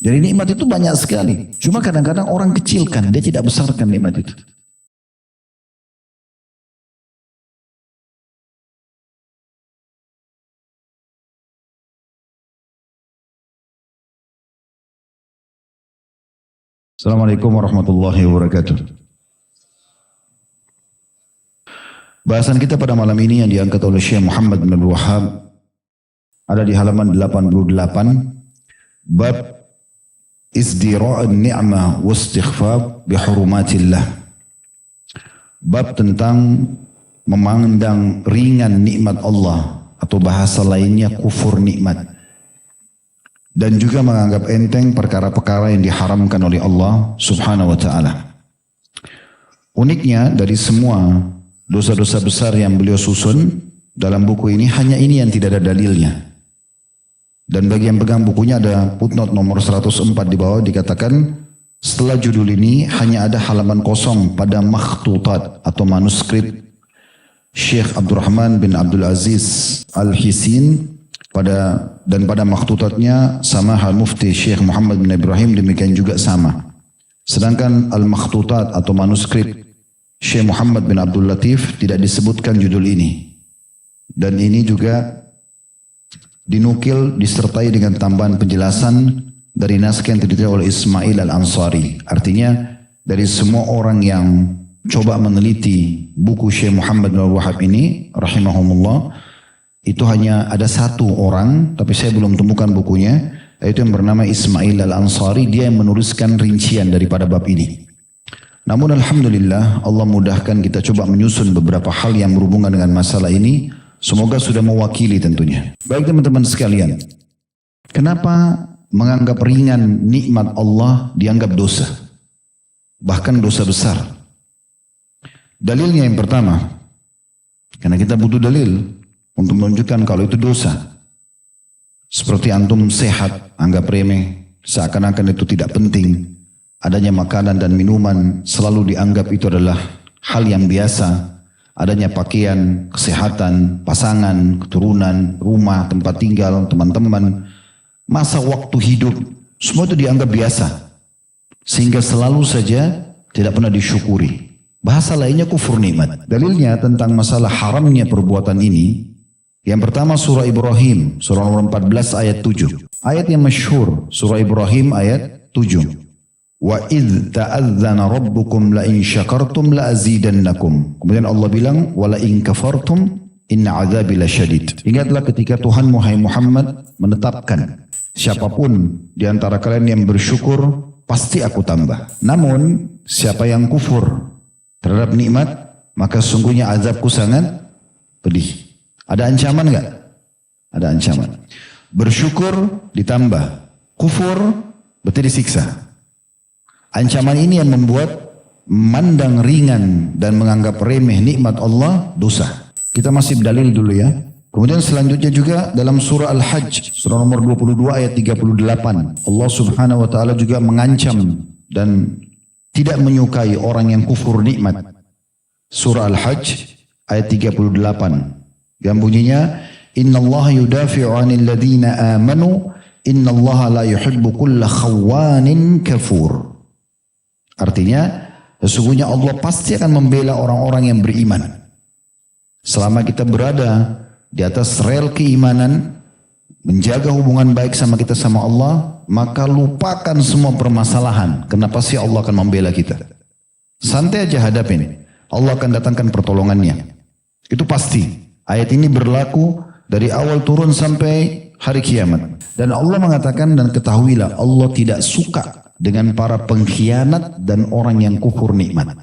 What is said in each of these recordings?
Jadi nikmat itu banyak sekali. Cuma kadang-kadang orang kecilkan, dia tidak besarkan nikmat itu. Assalamualaikum warahmatullahi wabarakatuh. Bahasan kita pada malam ini yang diangkat oleh Syekh Muhammad bin Abdul Wahhab ada di halaman 88, bab izdira'an ni'mah wa istighfab bi hurumatillah. Bab tentang memandang ringan nikmat Allah atau bahasa lainnya kufur nikmat. Dan juga menganggap enteng perkara-perkara yang diharamkan oleh Allah subhanahu wa ta'ala. Uniknya dari semua dosa-dosa besar yang beliau susun dalam buku ini, hanya ini yang tidak ada dalilnya. Dan bagi yang pegang bukunya ada footnote nomor 104 di bawah, dikatakan setelah judul ini hanya ada halaman kosong pada makhtutat atau manuskrip Syekh Abdurrahman bin Abdul Aziz Al-Hisin dan pada makhtutatnya sama hal Mufti Syekh Muhammad bin Ibrahim demikian juga sama. Sedangkan al-makhtutat atau manuskrip Syekh Muhammad bin Abdul Latif tidak disebutkan judul ini. Dan ini juga dinukil disertai dengan tambahan penjelasan dari naskah yang diterima oleh Ismail Al-Ansari. Artinya dari semua orang yang coba meneliti buku Syekh Muhammad bin Abdul Wahhab ini rahimahumullah, itu hanya ada satu orang, tapi saya belum temukan bukunya, yaitu yang bernama Ismail Al-Ansari. Dia yang menuliskan rincian daripada bab ini. Namun alhamdulillah Allah mudahkan kita coba menyusun beberapa hal yang berhubungan dengan masalah ini. Semoga sudah mewakili tentunya. Baik teman-teman sekalian, kenapa menganggap ringan nikmat Allah dianggap dosa? Bahkan dosa besar. Dalilnya yang pertama, karena kita butuh dalil untuk menunjukkan kalau itu dosa. Seperti antum sehat, anggap remeh, seakan-akan itu tidak penting. Adanya makanan dan minuman selalu dianggap itu adalah hal yang biasa. Adanya pakaian, kesehatan, pasangan, keturunan, rumah, tempat tinggal, teman-teman, masa waktu hidup, semua itu dianggap biasa. Sehingga selalu saja tidak pernah disyukuri. Bahasa lainnya kufur nikmat. Dalilnya tentang masalah haramnya perbuatan ini, yang pertama surah Ibrahim, surah nomor 14 ayat 7. Ayat yang masyhur, surah Ibrahim ayat 7. Wa idh ta'adzana rabbukum la in syakartum la azidannakum. Kemudian Allah bilang, wa la in kafartum inna azabi lasyadid. Ingatlah ketika Tuhan Muhammad menetapkan, siapapun di antara kalian yang bersyukur, pasti aku tambah. Namun, siapa yang kufur terhadap nikmat, maka sungguhnya azabku sangat pedih. Ada ancaman enggak? Ada ancaman. Bersyukur ditambah, kufur berarti disiksa. Ancaman ini yang membuat memandang ringan dan menganggap remeh nikmat Allah dosa. Kita masih dalil dulu ya. Kemudian selanjutnya juga dalam surah Al-Hajj, surah nomor 22 ayat 38. Allah subhanahu wa ta'ala juga mengancam dan tidak menyukai orang yang kufur nikmat. Surah Al-Hajj ayat 38. Yang bunyinya, innallaha yudafi'u 'anil ladzina amanu innallaha la yuhibbu kulla khawanin kafur. Artinya, sesungguhnya Allah pasti akan membela orang-orang yang beriman. Selama kita berada di atas rel keimanan, menjaga hubungan baik sama kita sama Allah, maka lupakan semua permasalahan. Kenapa sih Allah akan membela kita? Santai aja hadapin. Allah akan datangkan pertolongannya. Itu pasti. Ayat ini berlaku dari awal turun sampai hari kiamat. Dan Allah mengatakan, dan ketahuilah Allah tidak suka dengan para pengkhianat dan orang yang kufur nikmat.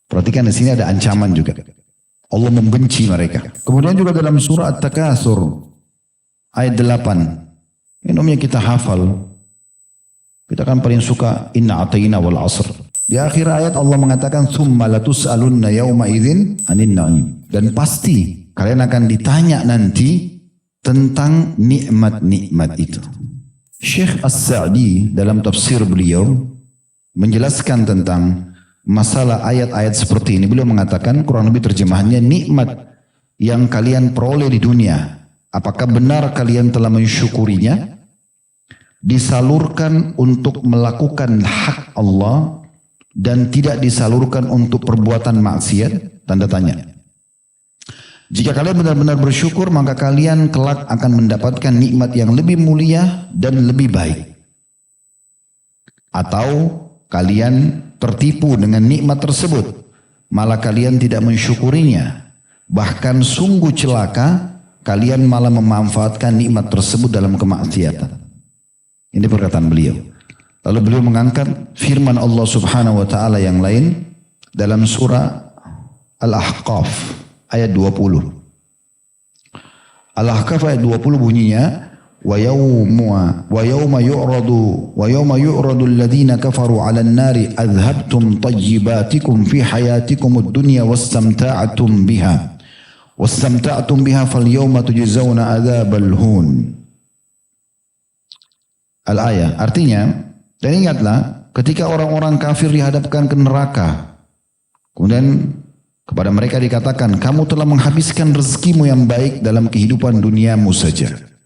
Perhatikan di sini ada ancaman juga. Allah membenci mereka. Kemudian juga dalam surah At-Takatsur ayat 8. Ini umumnya kita hafal. Kita kan paling suka inna atayna wal asr. Di akhir ayat Allah mengatakan tsumma latus'alunna yauma idzin 'anil na'im. Dan pasti kalian akan ditanya nanti tentang nikmat-nikmat itu. Syekh As-Sa'di dalam tafsir beliau menjelaskan tentang masalah ayat-ayat seperti ini. Beliau mengatakan kurang lebih terjemahannya, nikmat yang kalian peroleh di dunia, apakah benar kalian telah mensyukurinya? disalurkan untuk melakukan hak Allah dan tidak disalurkan untuk perbuatan maksiat? Tanda tanya. Jika kalian benar-benar bersyukur, maka kalian kelak akan mendapatkan nikmat yang lebih mulia dan lebih baik. Atau kalian tertipu dengan nikmat tersebut, malah kalian tidak mensyukurinya. Bahkan sungguh celaka, kalian malah memanfaatkan nikmat tersebut dalam kemaksiatan. Ini perkataan beliau. Lalu beliau mengangkat firman Allah Subhanahu wa taala yang lain dalam surah Al-Ahqaf ayat 20. Al-Ahqaf ayat 20 bunyinya, وَيَوْمَ يُعْرَضُ الَّذِينَ كَفَرُوا عَلَى النَّارِ أَذْهَبْتُمْ طَيِّبَاتِكُمْ فِي حَيَاتِكُمُ الدُّنْيَا وَاسْتَمْتَعْتُمْ بِهَا فَالْيَوْمَ تُجْزَوْنَ عَذَابَ الْهُونِ. Al-ayah, artinya, dan ingatlah ketika orang-orang kafir dihadapkan ke neraka, kemudian kepada mereka dikatakan, kamu telah menghabiskan rezekimu yang baik dalam kehidupan duniamu saja.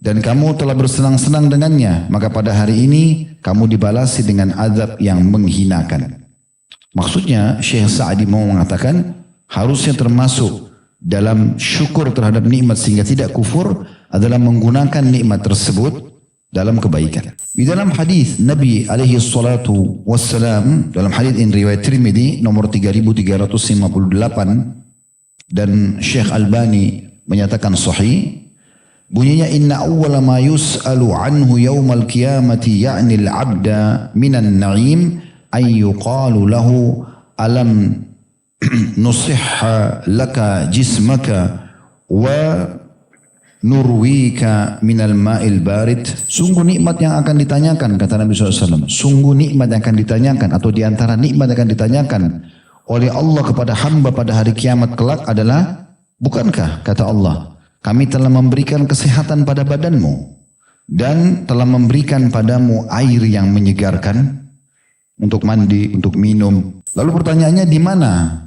Dan kamu telah bersenang-senang dengannya, maka pada hari ini kamu dibalasi dengan azab yang menghinakan. Maksudnya Syekh Sa'di mau mengatakan harusnya termasuk dalam syukur terhadap nikmat sehingga tidak kufur adalah menggunakan nikmat tersebut dalam kebaikan. Di dalam hadis Nabi alaihi salatu wassalam, dalam hadis in riwayat Tirmidzi nomor 3358 dan Syekh Albani menyatakan sahih, bunyinya inna awwala ma yus'alu anhu yaumal qiyamati ya'ni al-'abda minan na'im ay yuqalu lahu alam nusihha laka jismaka wa nurwika minal ma'il barid. Sungguh nikmat yang akan ditanyakan, kata Nabi SAW. Sungguh nikmat yang akan ditanyakan, atau diantara nikmat yang akan ditanyakan oleh Allah kepada hamba pada hari kiamat kelak adalah, bukankah, kata Allah, kami telah memberikan kesehatan pada badanmu dan telah memberikan padamu air yang menyegarkan untuk mandi, untuk minum. Lalu pertanyaannya, di mana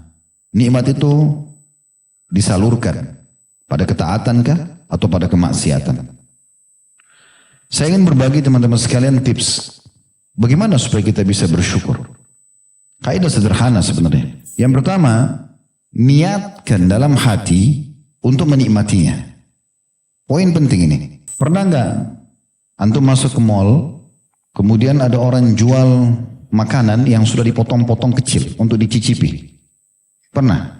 nikmat itu disalurkan? Pada ketaatankah atau pada kemaksiatan? Saya ingin berbagi teman-teman sekalian tips bagaimana supaya kita bisa bersyukur. Kaidah sederhana sebenarnya. Yang pertama, niatkan dalam hati untuk menikmatinya. Poin penting ini. Pernah nggak antum masuk ke mall, kemudian ada orang jual makanan yang sudah dipotong-potong kecil untuk dicicipi? Pernah?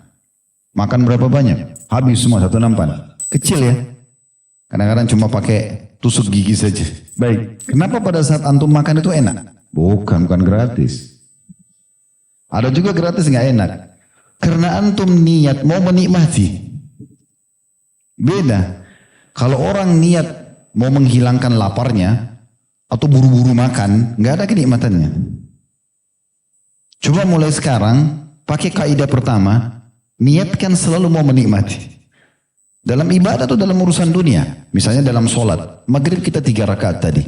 Makan berapa banyak? Habis semua satu nampan. Kecil ya. Kadang-kadang cuma pakai tusuk gigi saja. Baik. Kenapa pada saat antum makan itu enak? Bukan gratis. Ada juga gratis nggak enak. Karena antum niat mau menikmati. Beda. Kalau orang niat mau menghilangkan laparnya atau buru-buru makan, nggak ada kenikmatannya. Coba mulai sekarang pakai kaidah pertama, niatkan selalu mau menikmati. Dalam ibadah atau dalam urusan dunia, misalnya dalam sholat, maghrib kita 3 rakaat tadi.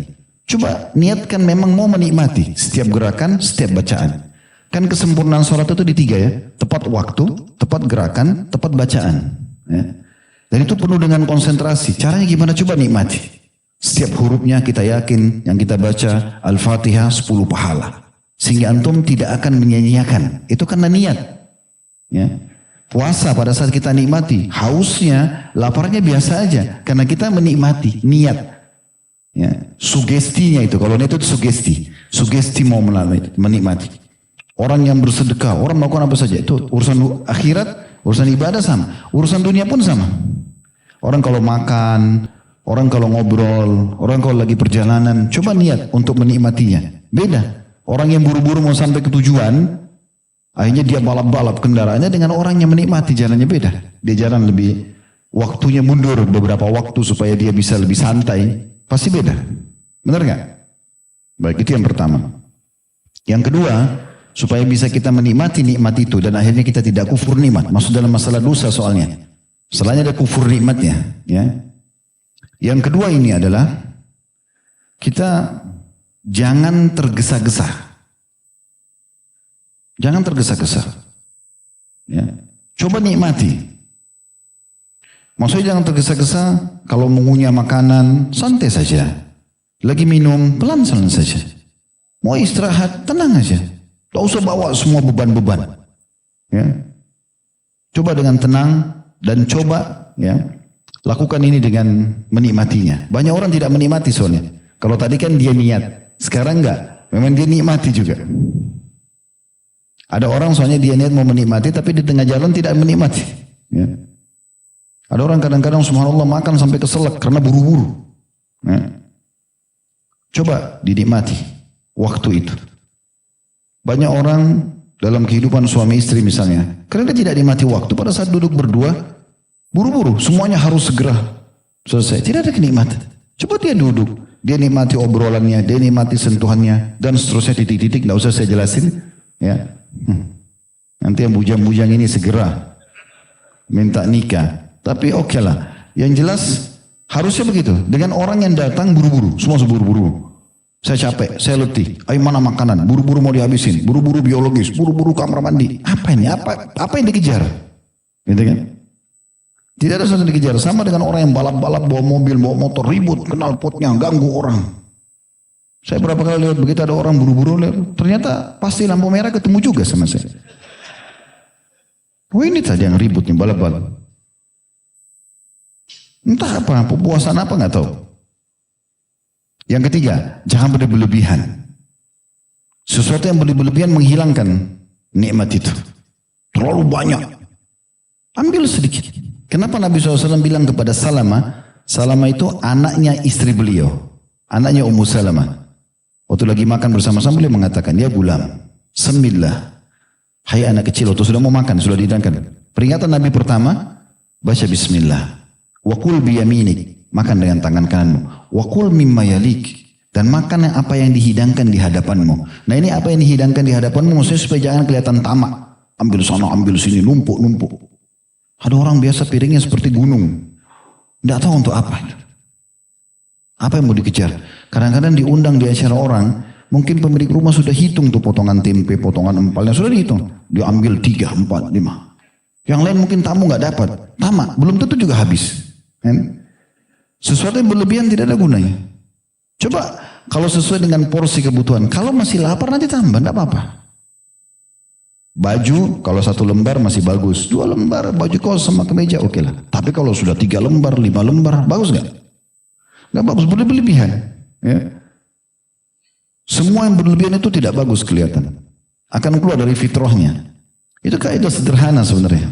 Coba niatkan memang mau menikmati setiap gerakan, setiap bacaan. Kan kesempurnaan sholat itu di 3 ya, tepat waktu, tepat gerakan, tepat bacaan. Ya. Dan itu penuh dengan konsentrasi. Caranya gimana? Coba nikmati. Setiap hurufnya kita yakin, yang kita baca Al-Fatihah 10 pahala. Sehingga antum tidak akan menyia-nyiakan. Itu karena niat. Ya. Puasa pada saat kita nikmati, hausnya, laparnya biasa aja. Karena kita menikmati, niat. Ya. Sugestinya itu, kalau itu sugesti. Sugesti mau menikmati. Orang yang bersedekah, orang melakukan apa saja. Itu urusan akhirat, urusan ibadah sama. Urusan dunia pun sama. Orang kalau makan, orang kalau ngobrol, orang kalau lagi perjalanan, coba niat untuk menikmatinya. Beda. Orang yang buru-buru mau sampai ke tujuan, akhirnya dia balap-balap kendaraannya dengan orang yang menikmati, jalannya beda. Dia jalan lebih, waktunya mundur beberapa waktu supaya dia bisa lebih santai. Pasti beda. Benar nggak? Baik, itu yang pertama. Yang kedua, supaya bisa kita menikmati nikmat itu dan akhirnya kita tidak kufur nikmat. Maksud dalam masalah dosa soalnya. Selain ada kufur nikmatnya, ya. Yang kedua ini adalah kita jangan tergesa-gesa. Jangan tergesa-gesa. Ya. Coba nikmati. Maksudnya jangan tergesa-gesa kalau mengunyah makanan, santai saja. Lagi minum, pelan-pelan saja. Mau istirahat, tenang aja. Tak usah bawa semua beban-beban. Ya. Coba dengan tenang dan coba ya lakukan ini dengan menikmatinya. Banyak orang tidak menikmati soalnya. Kalau tadi kan dia niat, sekarang enggak. Memang dia nikmati juga. Ada orang soalnya dia niat mau menikmati, tapi di tengah jalan tidak menikmati. Ya. Ada orang kadang-kadang subhanallah makan sampai keselak karena buru-buru. Ya. Coba dinikmati waktu itu. Banyak orang dalam kehidupan suami istri misalnya, karena dia tidak nikmati waktu pada saat duduk berdua, buru-buru, semuanya harus segera selesai. Tidak ada kenikmatan. Coba dia duduk, dia nikmati obrolannya, dia nikmati sentuhannya, dan seterusnya titik-titik, tidak usah saya jelasin. Ya, nanti yang bujang-bujang ini segera minta nikah. Tapi oke lah, yang jelas harusnya begitu. Dengan orang yang datang buru-buru, semua seburu-buru. Saya capek, saya letih. Ayo mana makanan? Buru-buru mau dihabisin. Buru-buru biologis, buru-buru kamar mandi. Apa ini? Apa yang dikejar? Gitu kan? Tidak ada sesuatu yang dikejar. Sama dengan orang yang balap-balap, bawa mobil, bawa motor, ribut, kenal potnya, ganggu orang. Saya berapa kali lihat begitu ada orang buru-buru, ternyata pasti lampu merah ketemu juga sama saya. Oh ini tadi yang ribut nih, balap-balap. Entah apa, puasan apa nggak tahu. Yang ketiga, jangan berlebihan. Sesuatu yang berlebihan menghilangkan nikmat itu. Terlalu banyak. Ambil sedikit. Kenapa Nabi SAW bilang kepada Salama? Salama itu anaknya istri beliau. Anaknya Ummu Salamah. Waktu lagi makan bersama-sama beliau mengatakan, ya gulam, semillah. Hai anak kecil, waktu sudah mau makan, sudah dihidangkan. Peringatan Nabi pertama, baca bismillah. Wakul biyaminik. Makan dengan tangan kananmu. Wakul mimma yalik. Dan makan apa yang dihidangkan di hadapanmu. Nah ini apa yang dihidangkan di hadapanmu maksudnya supaya jangan kelihatan tamak. Ambil sana, ambil sini, numpuk-numpuk. Ada orang biasa piringnya seperti gunung. Tidak tahu untuk apa. Apa yang mau dikejar? Kadang-kadang diundang di acara orang, mungkin pemilik rumah sudah hitung tuh potongan tempe, potongan empalnya sudah dihitung. Dia ambil 3, 4, 5. Yang lain mungkin tamu nggak dapat. Tamak, belum tentu juga habis. Kan? Sesuatu yang berlebihan tidak ada gunanya. Coba kalau sesuai dengan porsi kebutuhan. Kalau masih lapar nanti tambah, tidak apa-apa. Baju kalau 1 lembar masih bagus. 2 lembar baju kaos sama kemeja oke lah. Tapi kalau sudah 3 lembar, 5 lembar, bagus nggak? Nggak bagus, berlebihan. Ya. Semua yang berlebihan itu tidak bagus kelihatan. Akan keluar dari fitrahnya. Itu kaidah sederhana sebenarnya.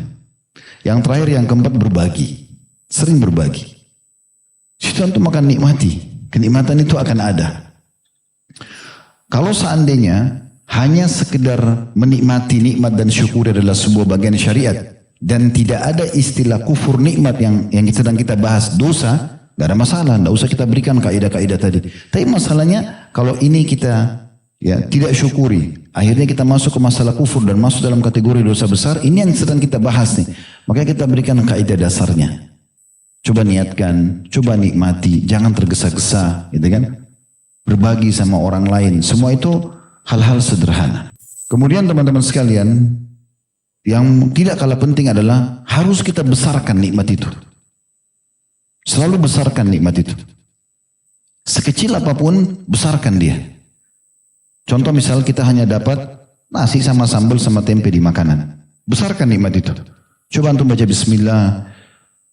Yang terakhir, yang keempat, berbagi. Sering berbagi. Situ untuk makan nikmati. Kenikmatan itu akan ada. Kalau seandainya hanya sekedar menikmati nikmat dan syukur adalah sebuah bagian syariat. Dan tidak ada istilah kufur nikmat yang sedang kita bahas dosa. Gak ada masalah. Tidak usah kita berikan kaidah-kaidah tadi. Tapi masalahnya kalau ini kita ya tidak syukuri. Akhirnya kita masuk ke masalah kufur dan masuk dalam kategori dosa besar. Ini yang sedang kita bahas nih. Makanya kita berikan kaidah dasarnya. Coba niatkan, coba nikmati, jangan tergesa-gesa, gitu kan? Berbagi sama orang lain, semua itu hal-hal sederhana. Kemudian teman-teman sekalian, yang tidak kalah penting adalah harus kita besarkan nikmat itu. Selalu besarkan nikmat itu. Sekecil apapun, besarkan dia. Contoh misal kita hanya dapat nasi sama sambal sama tempe di makanan. Besarkan nikmat itu. Coba antum baca bismillah.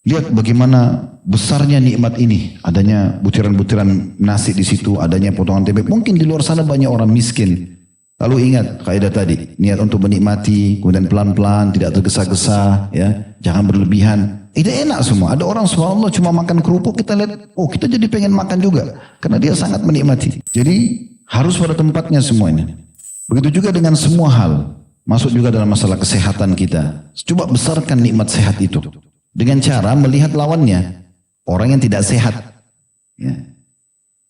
Lihat bagaimana besarnya nikmat ini. Adanya butiran-butiran nasi di situ, adanya potongan tempe. Mungkin di luar sana banyak orang miskin. Lalu ingat kaidah tadi, niat untuk menikmati, kemudian pelan-pelan, tidak tergesa-gesa, ya, jangan berlebihan. Itu enak semua. Ada orang subhanallah cuma makan kerupuk, kita lihat, oh kita jadi pengen makan juga, karena dia sangat menikmati. Jadi harus pada tempatnya semua ini. Begitu juga dengan semua hal, masuk juga dalam masalah kesehatan kita. Coba besarkan nikmat sehat itu. Dengan cara melihat lawannya, orang yang tidak sehat. Ya.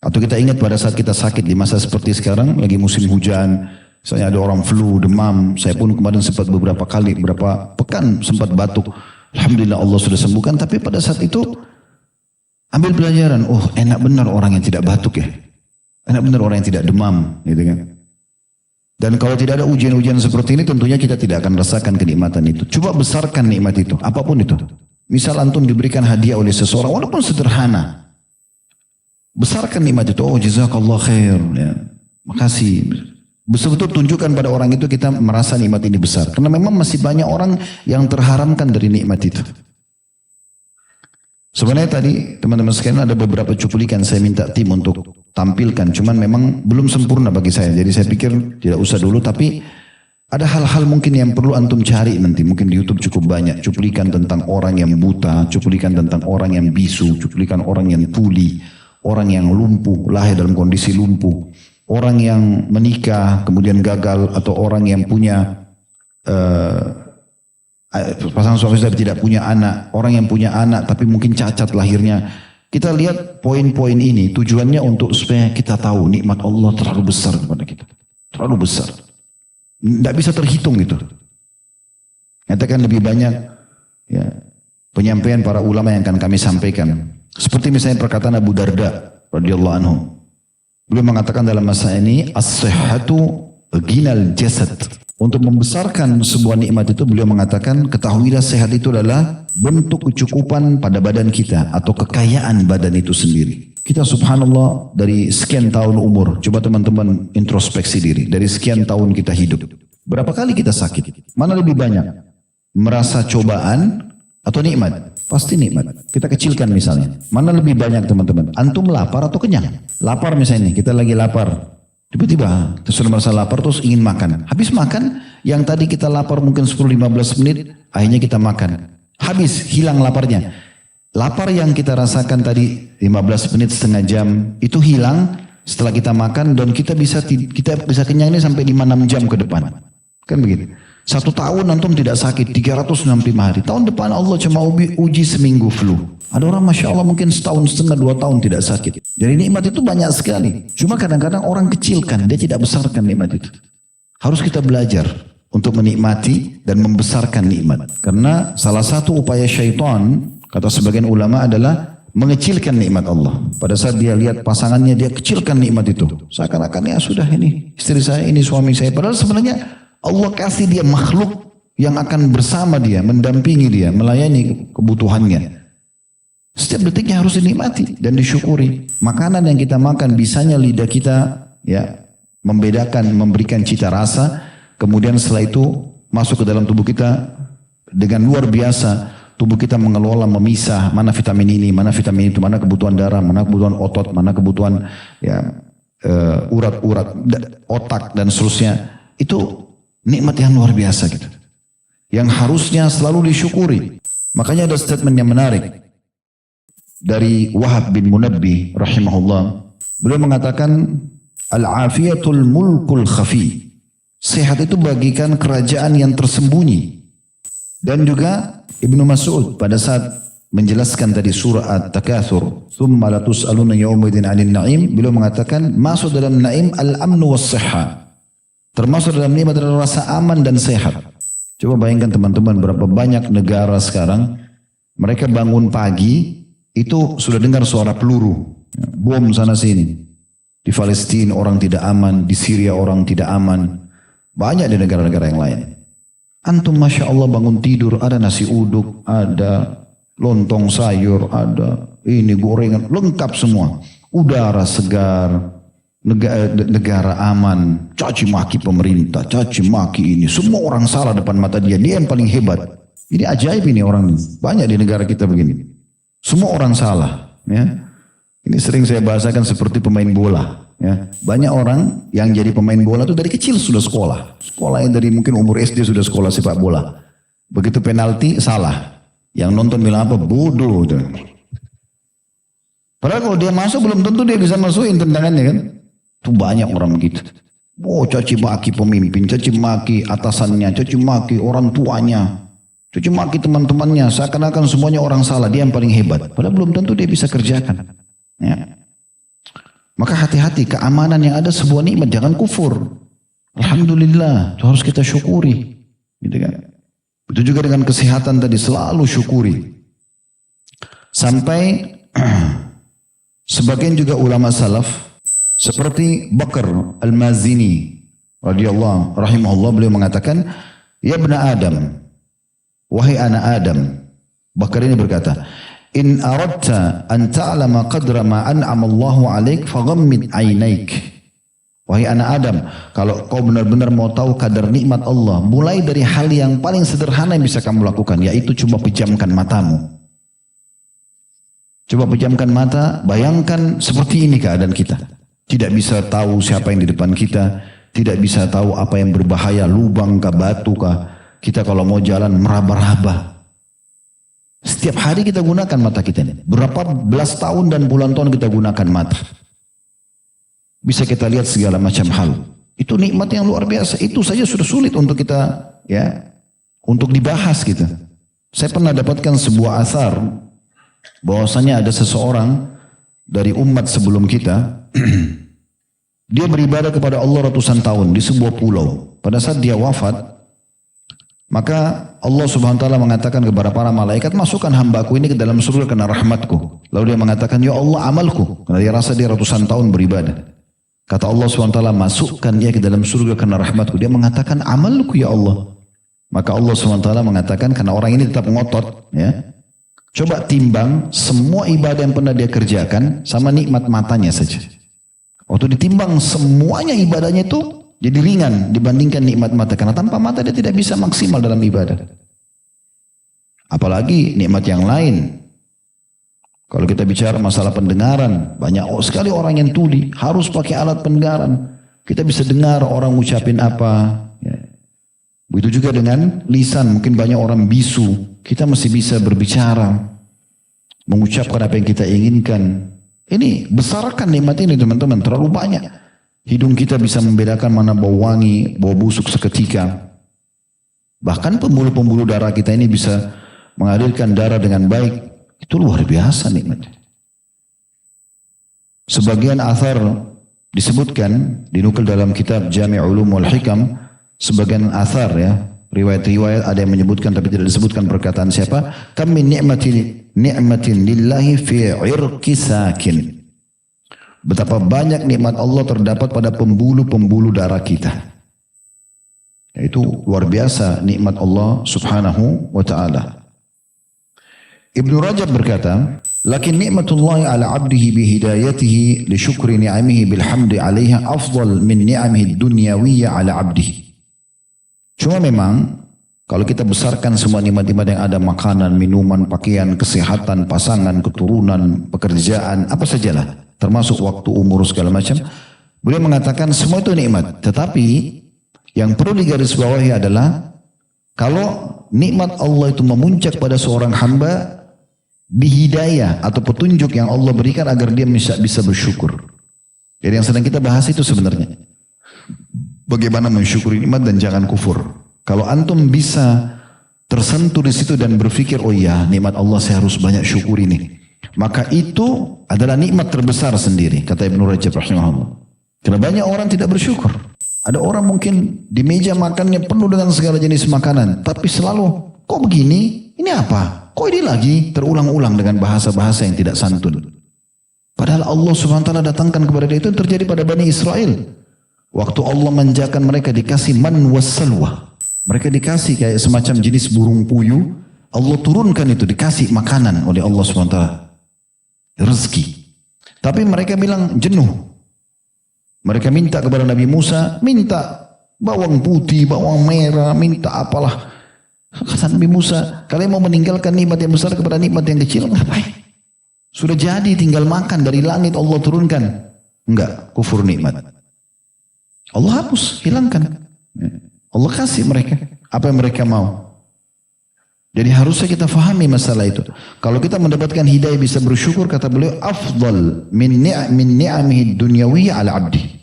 Atau kita ingat pada saat kita sakit di masa seperti sekarang, lagi musim hujan, misalnya ada orang flu, demam, saya pun kemarin sempat beberapa kali, beberapa pekan sempat batuk. Alhamdulillah Allah sudah sembuhkan, tapi pada saat itu ambil pelajaran, oh enak benar orang yang tidak batuk ya. Enak benar orang yang tidak demam, gitu kan. Dan kalau tidak ada ujian-ujian seperti ini, tentunya kita tidak akan rasakan kenikmatan itu. Coba besarkan nikmat itu, apapun itu. Misal antum diberikan hadiah oleh seseorang, walaupun sederhana. Besarkan nikmat itu. Oh jazakallah khair. Ya. Makasih. Betul-betul tunjukkan pada orang itu kita merasa nikmat ini besar. Karena memang masih banyak orang yang terharamkan dari nikmat itu. Sebenarnya tadi teman-teman sekalian ada beberapa cuplikan saya minta tim untuk tampilkan. Cuman memang belum sempurna bagi saya. Jadi saya pikir tidak usah dulu. Tapi ada hal-hal mungkin yang perlu antum cari nanti. Mungkin di YouTube cukup banyak. Cuplikan tentang orang yang buta. Cuplikan tentang orang yang bisu. Cuplikan orang yang tuli. Orang yang lumpuh. Lahir dalam kondisi lumpuh. Orang yang menikah kemudian gagal. Atau orang yang punya pasangan suami istri tidak punya anak. Orang yang punya anak tapi mungkin cacat lahirnya. Kita lihat poin-poin ini. Tujuannya untuk supaya kita tahu nikmat Allah terlalu besar kepada kita. Terlalu besar. Tidak bisa terhitung gitu. Nyatakan lebih banyak ya, penyampaian para ulama yang akan kami sampaikan. Seperti misalnya perkataan Abu Darda radhiyallahu anhu. Beliau mengatakan dalam masa ini as-sihhatu ghinal jasad. Untuk membesarkan sebuah nikmat itu beliau mengatakan ketahuilah sehat itu adalah bentuk kecukupan pada badan kita atau kekayaan badan itu sendiri. Kita subhanallah dari sekian tahun umur, coba teman-teman introspeksi diri, dari sekian tahun kita hidup. Berapa kali kita sakit? Mana lebih banyak? Merasa cobaan atau nikmat? Pasti nikmat. Kita kecilkan misalnya. Mana lebih banyak teman-teman? Antum lapar atau kenyang? Lapar misalnya, kita lagi lapar. Tiba-tiba sudah merasa lapar terus ingin makan. Habis makan, yang tadi kita lapar mungkin 10-15 menit, akhirnya kita makan. Habis, hilang laparnya. Lapar yang kita rasakan tadi 15 menit setengah jam itu hilang setelah kita makan dan kita bisa kenyang ini sampai 5-6 jam ke depan. Kan begitu. 1 tahun antum tidak sakit 365 hari. Tahun depan Allah cuma uji seminggu flu. Ada orang Masya Allah mungkin setahun setengah 2 tahun tidak sakit. Jadi nikmat itu banyak sekali. Cuma kadang-kadang orang kecilkan, dia tidak besarkan nikmat itu. Harus kita belajar untuk menikmati dan membesarkan nikmat. Karena salah satu upaya syaitan, kata sebagian ulama adalah mengecilkan nikmat Allah. Pada saat dia lihat pasangannya, dia kecilkan nikmat itu. Seakan-akan ya sudah ini istri saya, ini suami saya. Padahal sebenarnya Allah kasih dia makhluk yang akan bersama dia, mendampingi dia, melayani kebutuhannya. Setiap detiknya harus dinikmati dan disyukuri. Makanan yang kita makan, bisanya lidah kita ya membedakan, memberikan cita rasa. Kemudian setelah itu masuk ke dalam tubuh kita dengan luar biasa. Tubuh kita mengelola, memisah mana vitamin ini, mana vitamin itu, mana kebutuhan darah, mana kebutuhan otot, mana kebutuhan ya urat-urat, otak dan seterusnya. Itu nikmat yang luar biasa gitu. Yang harusnya selalu disyukuri. Makanya ada statement yang menarik dari Wahab bin Munabbih rahimahullah. Beliau mengatakan al-afiyatul mulkul khafi. Sehat itu bagikan kerajaan yang tersembunyi. Dan juga Ibnu Mas'ud pada saat menjelaskan tadi surah At-Takatsur, "Tsumma latus'aluna yawmaidin 'anil na'im", beliau mengatakan masuk dalam naim al-amnu was-sihha. Termasuk dalam nikmat adalah rasa aman dan sehat. Coba bayangkan teman-teman berapa banyak negara sekarang mereka bangun pagi itu sudah dengar suara peluru, bom sana sini. Di Palestina orang tidak aman, di Syria orang tidak aman, banyak di negara-negara yang lain. Antum Masya Allah bangun tidur, ada nasi uduk, ada lontong sayur, ada ini gorengan, lengkap semua. Udara segar, negara aman, caci maki pemerintah, caci maki ini. Semua orang salah depan mata dia, dia yang paling hebat. Ini ajaib ini orang ini. Banyak di negara kita begini. Semua orang salah. Ya. Ini sering saya bahasakan seperti pemain bola. Ya. Banyak orang yang jadi pemain bola itu dari kecil sudah sekolah. Sekolahnya dari mungkin umur SD sudah sekolah sepak bola. Begitu penalti salah. Yang nonton bilang apa? Bodoh. Padahal kalau dia masuk belum tentu dia bisa masukin tendangannya kan. Itu banyak orang begitu. Oh caci maki pemimpin, caci maki atasannya, caci maki orang tuanya. Caci maki teman-temannya, seakan-akan semuanya orang salah, dia yang paling hebat. Padahal belum tentu dia bisa kerjakan. Ya. Maka hati-hati, keamanan yang ada sebuah nikmat, jangan kufur. Alhamdulillah, itu harus kita syukuri. Gitu kan? Itu juga dengan kesehatan tadi, selalu syukuri. Sampai sebagian juga ulama salaf, seperti Bakar Al-Mazini, radhiyallahu rahimahullah, beliau mengatakan, "Ya bna Adam, wahai anak Adam." Bakar ini berkata, In aradta an ta'lama qadra ma an'ama Allahu 'alaik faghammid 'ainaik. Wahai anak Adam, kalau kau benar-benar mau tahu kadar nikmat Allah, mulai dari hal yang paling sederhana yang bisa kamu lakukan, yaitu coba pejamkan matamu. Coba pejamkan mata, bayangkan seperti ini keadaan kita. Tidak bisa tahu siapa yang di depan kita, tidak bisa tahu apa yang berbahaya, lubang kah, batu kah. Kita kalau mau jalan meraba-raba. Setiap hari kita gunakan mata kita ini. Berapa belas tahun dan bulan tahun kita gunakan mata. Bisa kita lihat segala macam hal. Itu nikmat yang luar biasa. Itu saja sudah sulit untuk kita, ya, untuk dibahas gitu. Saya pernah dapatkan sebuah asar bahwasanya ada seseorang dari umat sebelum kita, dia beribadah kepada Allah ratusan tahun di sebuah pulau. Pada saat dia wafat, maka Allah Subhanahu wa taala mengatakan kepada para malaikat, masukkan hambaku ini ke dalam surga karena rahmatku. Lalu dia mengatakan, ya Allah, amalku, karena dia rasa dia ratusan tahun beribadah. Kata Allah Subhanahu wa taala, masukkan dia ke dalam surga karena rahmatku. Dia mengatakan, amalku ya Allah. Maka Allah Subhanahu wa taala mengatakan, karena orang ini tetap ngotot, ya, coba timbang semua ibadah yang pernah dia kerjakan sama nikmat matanya saja. Waktu ditimbang semuanya ibadahnya itu jadi ringan dibandingkan nikmat mata. Karena tanpa mata dia tidak bisa maksimal dalam ibadah. Apalagi nikmat yang lain. Kalau kita bicara masalah pendengaran, banyak sekali orang yang tuli harus pakai alat pendengaran. Kita bisa dengar orang ucapin apa. Ya. Begitu juga dengan lisan, mungkin banyak orang bisu. Kita masih bisa berbicara, mengucapkan apa yang kita inginkan. Ini besarkan nikmat ini teman-teman, terlalu banyak. Hidung kita bisa membedakan mana bau wangi, bau busuk seketika. Bahkan pembuluh-pembuluh darah kita ini bisa mengalirkan darah dengan baik. Itu luar biasa nikmatnya. Sebagian athar disebutkan, dinukil dalam kitab Jami' Ulum wal Hikam, sebagian athar ya, riwayat-riwayat ada yang menyebutkan tapi tidak disebutkan perkataan siapa. Kam min ni'matin lillahi fi 'irqi sakin. Betapa banyak nikmat Allah terdapat pada pembuluh-pembuluh darah kita. Itu luar biasa nikmat Allah Subhanahu wa taala. Ibnu Rajab berkata, "Lakin nikmatullah ala 'abdihi bi hidayatihi li syukri ni'amihi bil hamdi 'alaiha afdal min ni'amihi dunyawiyyah ala 'abdihi." Cuma memang kalau kita besarkan semua nikmat-nikmat yang ada, makanan, minuman, pakaian, kesehatan, pasangan, keturunan, pekerjaan, apa sajalah, termasuk waktu, umur, segala macam, beliau mengatakan semua itu nikmat. Tetapi yang perlu digarisbawahi adalah kalau nikmat Allah itu memuncak pada seorang hamba bihidayah atau petunjuk yang Allah berikan agar dia bisa bersyukur. Jadi yang sedang kita bahas itu sebenarnya bagaimana mensyukuri nikmat dan jangan kufur. Kalau antum bisa tersentuh di situ dan berpikir, oh iya nikmat Allah saya harus banyak syukur ini, maka itu adalah nikmat terbesar sendiri, kata Ibnu Rajab rahimahullah. Karena banyak orang tidak bersyukur. Ada orang mungkin di meja makannya penuh dengan segala jenis makanan, tapi selalu, kok begini? Ini apa? Kok ini lagi? Terulang-ulang dengan bahasa-bahasa yang tidak santun. Padahal Allah Subhanahu wa taala datangkan kepada dia, itu yang terjadi pada Bani Israel. Waktu Allah manjakan mereka dikasih man wassalwa. Mereka dikasih kayak semacam jenis burung puyuh. Allah turunkan itu, dikasih makanan oleh Allah Subhanahu wa taala. Rezeki. Tapi mereka bilang jenuh. Mereka minta kepada Nabi Musa, minta bawang putih, bawang merah, minta apalah. Kata Nabi Musa, kalian mau meninggalkan nikmat yang besar kepada nikmat yang kecil? Ngapain? Sudah jadi tinggal makan dari langit Allah turunkan. Enggak, kufur nikmat. Allah hapus, hilangkan. Allah kasih mereka apa yang mereka mau. Jadi harusnya kita fahami masalah itu. Kalau kita mendapatkan hidayah bisa bersyukur, kata beliau, afdal min ni'amihi dunyawiyyah ala abdi.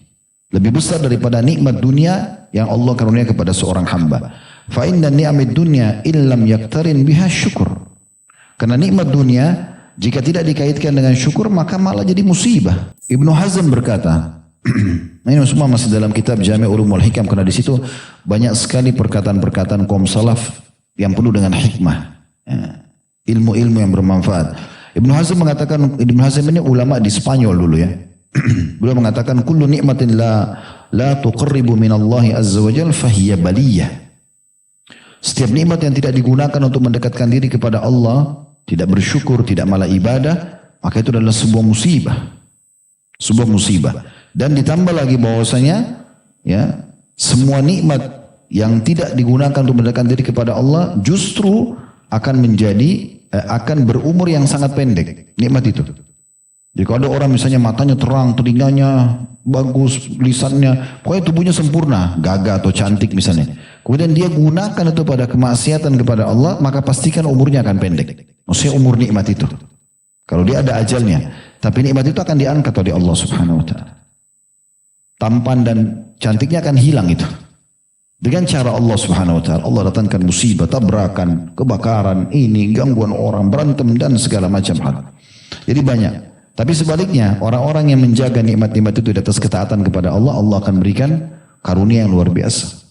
Lebih besar daripada nikmat dunia yang Allah karunia kepada seorang hamba. Fa inna ni'amid dunya illam yaktarin biha syukur. Karena nikmat dunia jika tidak dikaitkan dengan syukur maka malah jadi musibah. Ibnu Hazm berkata, ini semua masih dalam kitab Jami' Ulum wal Hikam, karena di situ banyak sekali perkataan-perkataan kaum salaf yang penuh dengan hikmah, ya, ilmu-ilmu yang bermanfaat. Ibnu Hazm mengatakan, Ibnu Hazm ini ulama di Spanyol dulu ya. Beliau mengatakan kullu ni'matin la tuqarribu minallahi azza wajalla fahiya baliyah. Setiap nikmat yang tidak digunakan untuk mendekatkan diri kepada Allah, tidak bersyukur, tidak malah ibadah, maka itu adalah sebuah musibah. Sebuah musibah. Dan ditambah lagi bahwasanya ya, semua nikmat yang tidak digunakan untuk mendekatkan diri kepada Allah justru akan akan berumur yang sangat pendek. Nikmat itu. Jadi kalau ada orang misalnya matanya terang, telinganya bagus, lisannya, pokoknya tubuhnya sempurna, gagah atau cantik misalnya. Kemudian dia gunakan itu pada kemaksiatan kepada Allah, maka pastikan umurnya akan pendek. Maksudnya umur nikmat itu. Kalau dia ada ajalnya. Tapi nikmat itu akan diangkat oleh Allah Subhanahu wa ta'ala. Tampan dan cantiknya akan hilang itu. Dengan cara Allah Subhanahu wa ta'ala. Allah datangkan musibah, tabrakan, kebakaran, ini, gangguan orang, berantem dan segala macam hal. Jadi banyak. Tapi sebaliknya, orang-orang yang menjaga nikmat-nikmat itu di atas ketaatan kepada Allah, Allah akan berikan karunia yang luar biasa.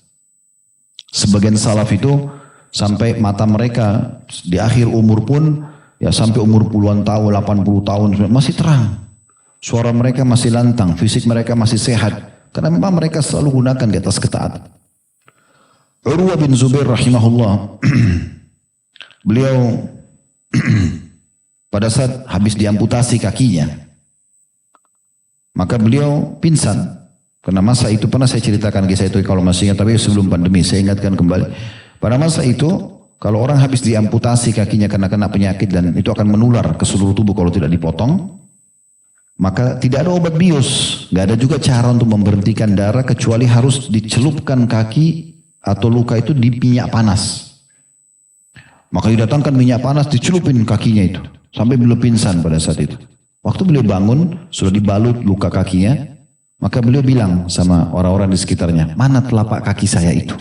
Sebagian salaf itu sampai mata mereka di akhir umur pun, ya sampai umur puluhan tahun, 80 tahun, masih terang. Suara mereka masih lantang, fisik mereka masih sehat. Karena memang mereka selalu gunakan di atas ketaatan. Urwah bin Zubair rahimahullah, beliau pada saat habis diamputasi kakinya, maka beliau pingsan. Karena masa itu pernah saya ceritakan kisah itu kalau masih ingat, tapi sebelum pandemi saya ingatkan kembali. Pada masa itu kalau orang habis diamputasi kakinya karena kena penyakit dan itu akan menular ke seluruh tubuh kalau tidak dipotong, maka tidak ada obat bius, nggak ada juga cara untuk memberhentikan darah kecuali harus dicelupkan kaki atau luka itu di minyak panas. Maka didatangkan minyak panas, dicelupin kakinya itu. Sampai beliau pingsan pada saat itu. Waktu beliau bangun, sudah dibalut luka kakinya. Maka beliau bilang sama orang-orang di sekitarnya, mana telapak kaki saya itu?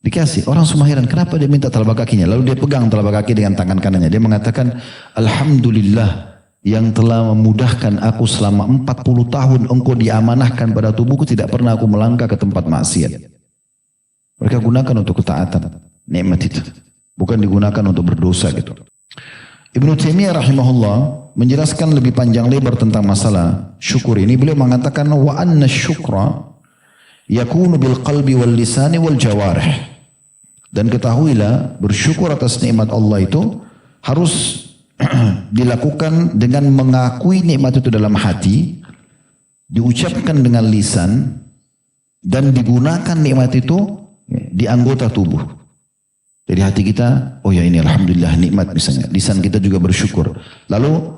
Dikasih. Orang semua heran, kenapa dia minta telapak kakinya? Lalu dia pegang telapak kaki dengan tangan kanannya. Dia mengatakan, Alhamdulillah yang telah memudahkan aku selama 40 tahun engkau diamanahkan pada tubuhku, tidak pernah aku melangkah ke tempat maksiat. Mereka gunakan untuk ketaatan. Nikmat itu. Bukan digunakan untuk berdosa gitu. Ibnu Taimiyah rahimahullah menjelaskan lebih panjang lebar tentang masalah syukur ini. Beliau mengatakan wa anna syukra yakunu bil qalbi wal lisani wal jawarih. Dan ketahuilah bersyukur atas nikmat Allah itu harus dilakukan dengan mengakui nikmat itu dalam hati, diucapkan dengan lisan, dan digunakan nikmat itu di anggota tubuh. Jadi hati kita, oh ya ini alhamdulillah nikmat misalnya. Lisan kita juga bersyukur. Lalu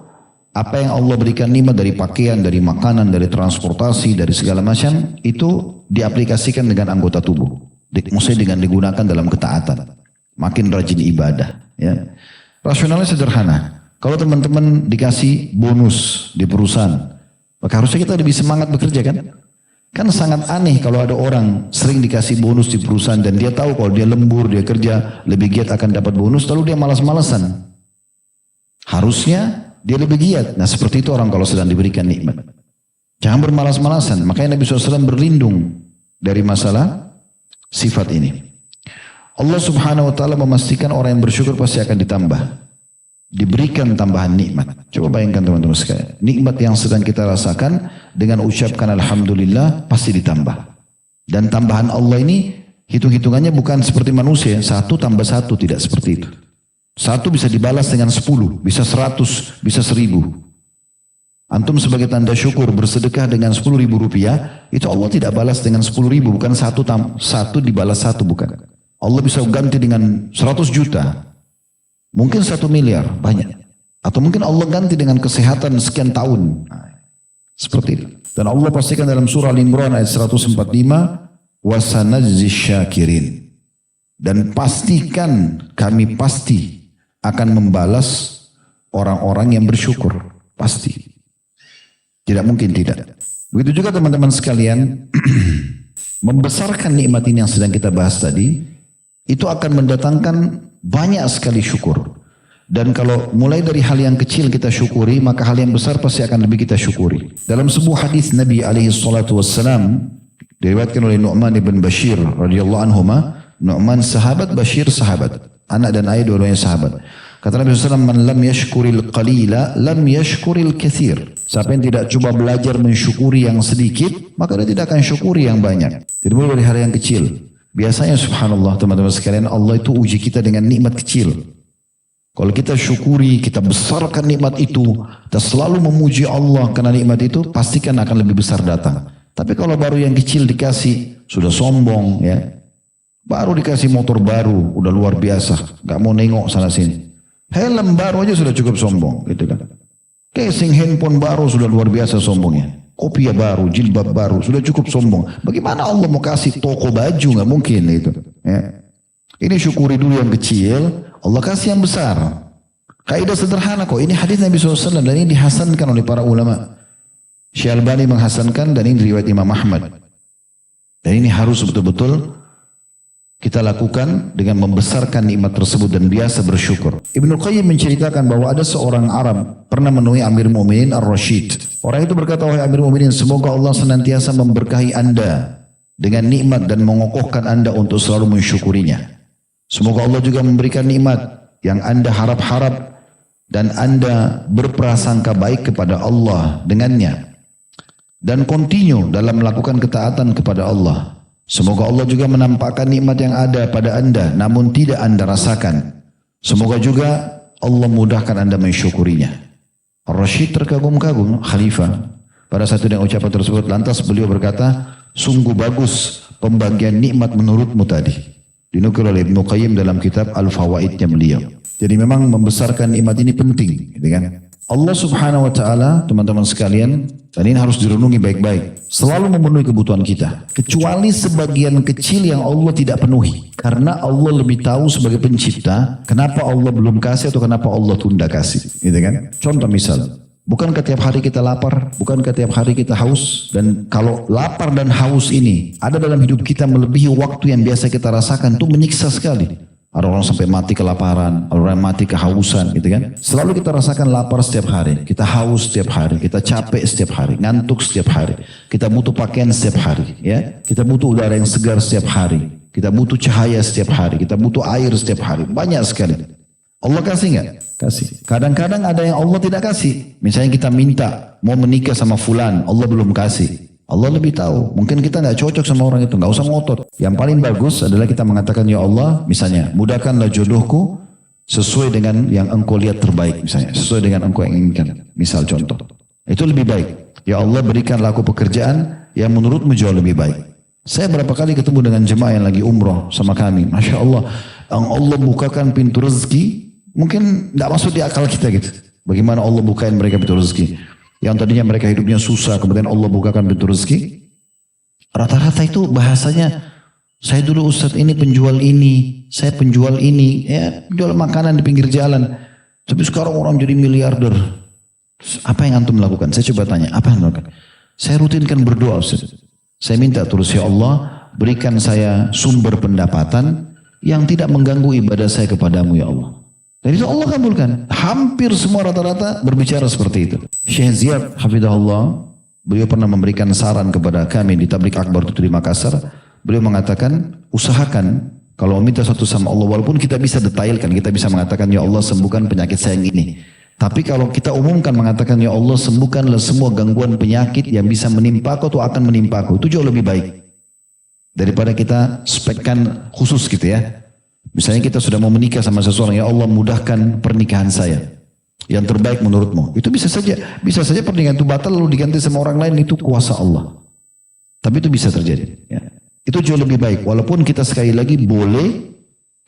apa yang Allah berikan nikmat dari pakaian, dari makanan, dari transportasi, dari segala macam, itu diaplikasikan dengan anggota tubuh. Maksudnya dengan digunakan dalam ketaatan. Makin rajin ibadah. Ya. Rasionalnya sederhana. Kalau teman-teman dikasih bonus di perusahaan, maka harusnya kita lebih semangat bekerja kan? Kan sangat aneh kalau ada orang sering dikasih bonus di perusahaan dan dia tahu kalau dia lembur, dia kerja lebih giat akan dapat bonus, lalu dia malas-malasan. Harusnya dia lebih giat. Nah seperti itu orang kalau sedang diberikan nikmat. Jangan bermalas-malasan. Makanya Nabi SAW berlindung dari masalah sifat ini. Allah Subhanahu Wa Taala memastikan orang yang bersyukur pasti akan ditambah. Diberikan tambahan nikmat. Coba bayangkan teman-teman sekalian. Nikmat yang sedang kita rasakan dengan ucapkan Alhamdulillah pasti ditambah. Dan tambahan Allah ini hitung-hitungannya bukan seperti manusia. 1 tambah 1 tidak seperti itu. 1 bisa dibalas dengan 10, bisa 100, bisa 1000. Antum sebagai tanda syukur bersedekah dengan 10.000 rupiah, itu Allah tidak balas dengan 10.000, bukan 1 dibalas 1, bukan. Allah bisa ganti dengan 100 juta. Mungkin 1 miliar, banyak. Atau mungkin Allah ganti dengan kesehatan sekian tahun. Nah, seperti itu. Dan Allah pastikan dalam surah Al-Imran ayat 145, وَسَنَجْزِي الشَّاكِرِينَ. Dan pastikan, kami pasti akan membalas orang-orang yang bersyukur. Pasti. Tidak mungkin tidak. Begitu juga teman-teman sekalian, membesarkan nikmat ini yang sedang kita bahas tadi, itu akan mendatangkan banyak sekali syukur. Dan kalau mulai dari hal yang kecil kita syukuri, maka hal yang besar pasti akan lebih kita syukuri. Dalam sebuah hadis Nabi SAW diriwayatkan oleh Nu'man ibn Bashir radhiyallahu anhuma. Nu'man sahabat, Bashir sahabat, anak dan ayah dua-duanya sahabat. Kata Nabi SAW, man lam yashkuril qalila lam yashkuril kathir. Siapa yang tidak coba belajar mensyukuri yang sedikit, maka dia tidak akan syukuri yang banyak. Jadi mulai dari hal yang kecil. Biasanya subhanallah teman-teman sekalian, Allah itu uji kita dengan nikmat kecil. Kalau kita syukuri, kita besarkan nikmat itu, kita selalu memuji Allah karena nikmat itu, pastikan akan lebih besar datang. Tapi kalau baru yang kecil dikasih, sudah sombong ya. Baru dikasih motor baru, udah luar biasa, gak mau nengok sana sini. Helm baru aja sudah cukup sombong, gitu kan. Casing handphone baru sudah luar biasa sombongnya. Kopiah baru, jilbab baru, sudah cukup sombong. Bagaimana Allah mau kasih toko baju, gak mungkin itu. Ya. Ini syukuri dulu yang kecil, Allah kasih yang besar. Kaidah sederhana kok. Ini hadis Nabi SAW dan ini dihasankan oleh para ulama. Syekh Albani menghasankan dan ini riwayat Imam Ahmad. Dan ini harus betul-betul kita lakukan dengan membesarkan nikmat tersebut dan biasa bersyukur. Ibnu Qayyim menceritakan bahwa ada seorang Arab pernah menemui Amir Mu'minin Ar-Rashid. Orang itu berkata, wahai Amir Mu'minin, semoga Allah senantiasa memberkahi Anda dengan nikmat dan mengokohkan Anda untuk selalu mensyukurinya. Semoga Allah juga memberikan nikmat yang Anda harap-harap dan Anda berprasangka baik kepada Allah dengannya. Dan continue dalam melakukan ketaatan kepada Allah. Semoga Allah juga menampakkan nikmat yang ada pada Anda namun tidak Anda rasakan. Semoga juga Allah mudahkan Anda mensyukurinya. Ar-Rashid terkagum-kagum, khalifah. Pada saat itu yang ucapan tersebut, lantas beliau berkata, sungguh bagus pembagian nikmat menurutmu tadi. Dinukil oleh Ibnu Qayyim dalam kitab Al-Fawaidnya beliau. Jadi memang membesarkan nikmat ini penting, gitu kan? Allah Subhanahu wa taala, teman-teman sekalian, dan ini harus direnungi baik-baik, selalu memenuhi kebutuhan kita, kecuali sebagian kecil yang Allah tidak penuhi. Karena Allah lebih tahu sebagai pencipta, kenapa Allah belum kasih atau kenapa Allah tunda kasih, gitu kan? Contoh misal, bukankah tiap hari kita lapar, bukankah tiap hari kita haus, dan kalau lapar dan haus ini ada dalam hidup kita melebihi waktu yang biasa kita rasakan, itu menyiksa sekali. Ada orang sampai mati kelaparan, ada orang mati kehausan, gitu kan. Selalu kita rasakan lapar setiap hari, kita haus setiap hari, kita capek setiap hari, ngantuk setiap hari, kita butuh pakaian setiap hari, ya. Kita butuh udara yang segar setiap hari, kita butuh cahaya setiap hari, kita butuh air setiap hari, banyak sekali. Allah kasih nggak? Kasih. Kadang-kadang ada yang Allah tidak kasih. Misalnya kita minta mau menikah sama fulan, Allah belum kasih. Allah lebih tahu. Mungkin kita nggak cocok sama orang itu, nggak usah ngotot. Yang paling bagus adalah kita mengatakan, ya Allah, misalnya mudahkanlah jodohku sesuai dengan yang Engkau lihat terbaik, misalnya sesuai dengan Engkau yang inginkan. Misal contoh, itu lebih baik. Ya Allah, berikanlah aku pekerjaan yang menurutmu jauh lebih baik. Saya berapa kali ketemu dengan jemaah yang lagi umroh sama kami, masya Allah, yang Allah bukakan pintu rezeki. Mungkin tidak masuk di akal kita gitu. Bagaimana Allah bukain mereka pintu rezeki. Yang tadinya mereka hidupnya susah, kemudian Allah bukakan pintu rezeki. Rata-rata itu bahasanya, saya dulu Ustadz ini penjual ini, saya penjual ini, ya penjual makanan di pinggir jalan. Tapi sekarang orang jadi miliarder. Apa yang antum lakukan? Saya coba tanya, apa yang lakukan? Saya rutinkan berdoa Ustadz. Saya minta terus, ya Allah, berikan saya sumber pendapatan yang tidak mengganggu ibadah saya kepadamu ya Allah. Dan itu Allah kabulkan. Hampir semua rata-rata berbicara seperti itu. Syekh Ziyad hafidhahullah, beliau pernah memberikan saran kepada kami di Tablik Akbar itu di Makassar. Beliau mengatakan, usahakan kalau minta sesuatu sama Allah, walaupun kita bisa detailkan, kita bisa mengatakan, ya Allah sembuhkan penyakit saya yang ini. Tapi kalau kita umumkan mengatakan, ya Allah sembuhkanlah semua gangguan penyakit yang bisa menimpa aku atau akan menimpa aku, itu jauh lebih baik. Daripada kita spekkan khusus gitu ya. Misalnya kita sudah mau menikah sama seseorang, ya Allah mudahkan pernikahan saya yang terbaik menurutmu. Itu bisa saja pernikahan itu batal lalu diganti sama orang lain, itu kuasa Allah. Tapi itu bisa terjadi. Ya. Itu jauh lebih baik. Walaupun kita sekali lagi boleh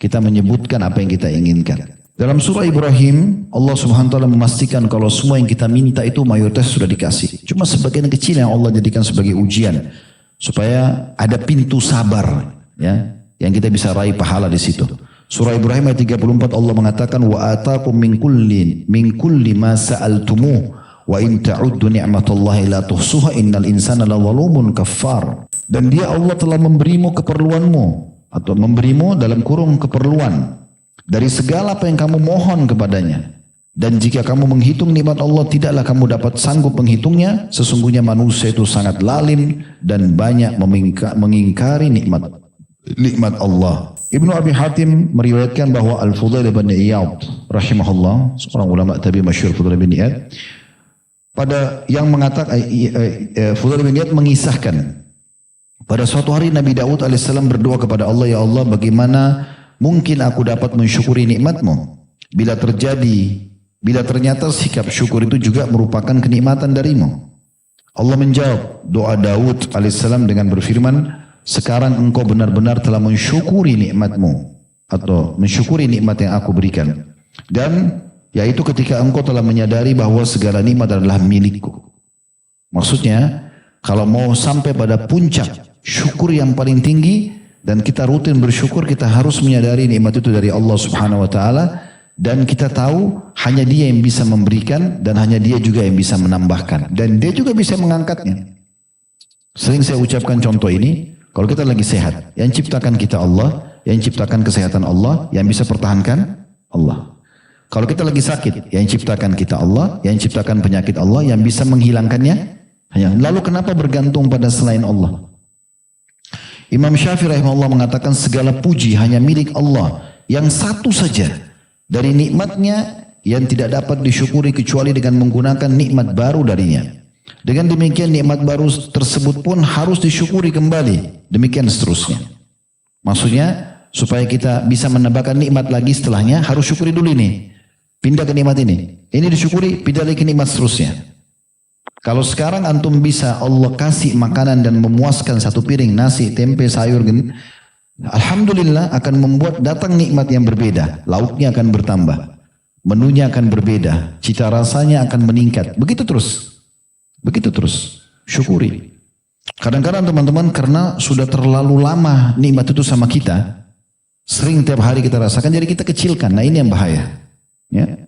kita menyebutkan apa yang kita inginkan. Dalam surah Ibrahim, Allah Subhanahu wa taala memastikan kalau semua yang kita minta itu mayoritas sudah dikasih. Cuma sebagian kecil yang Allah jadikan sebagai ujian supaya ada pintu sabar, ya. Yang kita bisa raih pahala di situ. Surah Ibrahim ayat 34 Allah mengatakan wa ataakum min kulli ma sa'altumu wa in ta'uddu ni'matallahi la tuhsuha innal insana lazalumun kafar. Dan dia Allah telah memberimu keperluanmu atau memberimu dalam kurung keperluan dari segala apa yang kamu mohon kepadanya. Dan jika kamu menghitung nikmat Allah tidaklah kamu dapat sanggup menghitungnya. Sesungguhnya manusia itu sangat lalim dan banyak mengingkari nikmat Allah. Ibnu Abi Hatim meriwayatkan bahwa Al-Fudail bin Iyad rahimahullah, seorang ulama tabi masyhur Fudail bin Iyad, pada yang mengatakan Fudail bin Iyad mengisahkan pada suatu hari Nabi Daud alaihissalam berdoa kepada Allah, ya Allah bagaimana mungkin aku dapat mensyukuri nikmatmu Bila ternyata sikap syukur itu juga merupakan kenikmatan darimu. Allah menjawab doa Daud alaihissalam dengan berfirman, sekarang engkau benar-benar telah mensyukuri nikmatmu atau mensyukuri nikmat yang aku berikan. Dan yaitu ketika engkau telah menyadari bahwa segala nikmat adalah milikku. Maksudnya, kalau mau sampai pada puncak syukur yang paling tinggi dan kita rutin bersyukur, kita harus menyadari nikmat itu dari Allah Subhanahu wa taala dan kita tahu hanya Dia yang bisa memberikan dan hanya Dia juga yang bisa menambahkan dan Dia juga bisa mengangkatnya. Sering saya ucapkan contoh ini, kalau kita lagi sehat, yang ciptakan kita Allah, yang ciptakan kesehatan Allah, yang bisa pertahankan Allah. Kalau kita lagi sakit, yang ciptakan kita Allah, yang ciptakan penyakit Allah, yang bisa menghilangkannya hanya. Lalu kenapa bergantung pada selain Allah? Imam Syafi'i rahimahullah mengatakan segala puji hanya milik Allah yang satu saja dari nikmatnya yang tidak dapat disyukuri kecuali dengan menggunakan nikmat baru darinya. Dengan demikian nikmat baru tersebut pun harus disyukuri kembali. Demikian seterusnya. Maksudnya supaya kita bisa menambahkan nikmat lagi setelahnya harus syukuri dulu ini. Pindah ke nikmat ini. Ini disyukuri, pindah lagi ke nikmat seterusnya. Kalau sekarang antum bisa Allah kasih makanan dan memuaskan satu piring nasi, tempe, sayur, alhamdulillah akan membuat datang nikmat yang berbeda. Lauknya akan bertambah. Menunya akan berbeda. Cita rasanya akan meningkat. Begitu terus. Begitu terus. Syukuri. Kadang-kadang teman-teman karena sudah terlalu lama nikmat itu sama kita. Sering tiap hari kita rasakan jadi kita kecilkan. Nah ini yang bahaya. Ya.